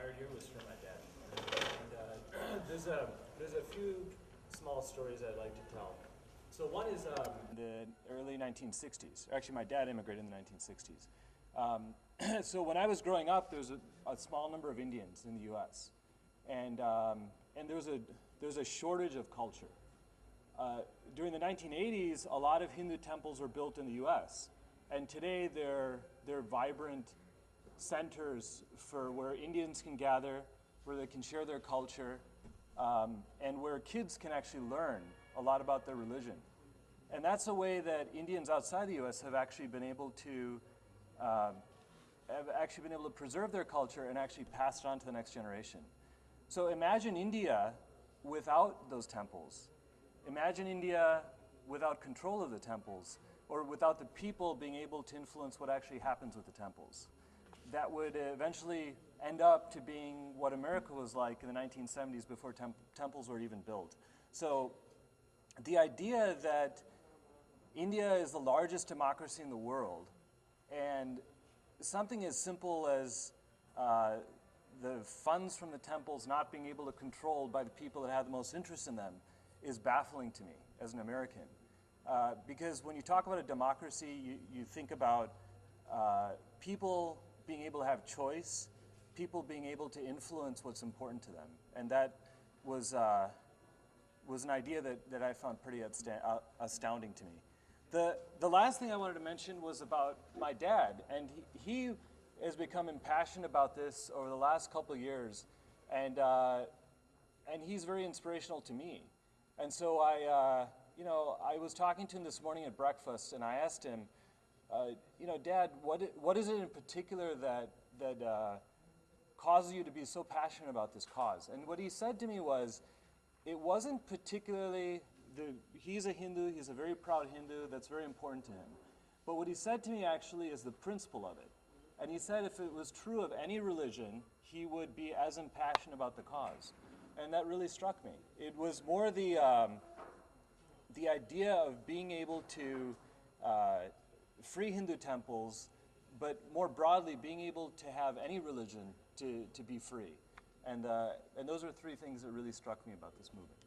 inspired you was from my dad. And there's a few small stories I'd like to tell. So one is the early 1960s. Actually, my dad immigrated in the 1960s. So when I was growing up, there was a small number of Indians in the U.S. And there was a shortage of culture. During the 1980s, a lot of Hindu temples were built in the U.S. And today they're vibrant centers for where Indians can gather, where they can share their culture, and where kids can actually learn a lot about their religion. And that's a way that Indians outside the U.S. have actually been able to preserve their culture and actually pass it on to the next generation. So imagine India without those temples. Imagine India without control of the temples, or without the people being able to influence what actually happens with the temples. That would eventually end up to being what America was like in the 1970s before temples were even built. So the idea that India is the largest democracy in the world, and something as simple as the funds from the temples not being able to controlled by the people that have the most interest in them is baffling to me as an American. Because when you talk about a democracy, you think about people being able to have choice, people being able to influence what's important to them. And that was an idea that I found pretty astounding to me. The last thing I wanted to mention was about my dad, and he has become impassioned about this over the last couple of years, and he's very inspirational to me. And so I was talking to him this morning at breakfast, and I asked him, Dad, what is it in particular that causes you to be so passionate about this cause? And what he said to me was, it wasn't particularly, he's a Hindu, he's a very proud Hindu, that's very important to him. But what he said to me actually is the principle of it. And he said if it was true of any religion, he would be as impassioned about the cause. And that really struck me. It was more the idea of being able to free Hindu temples, but more broadly, being able to have any religion to be free. And those are three things that really struck me about this movement.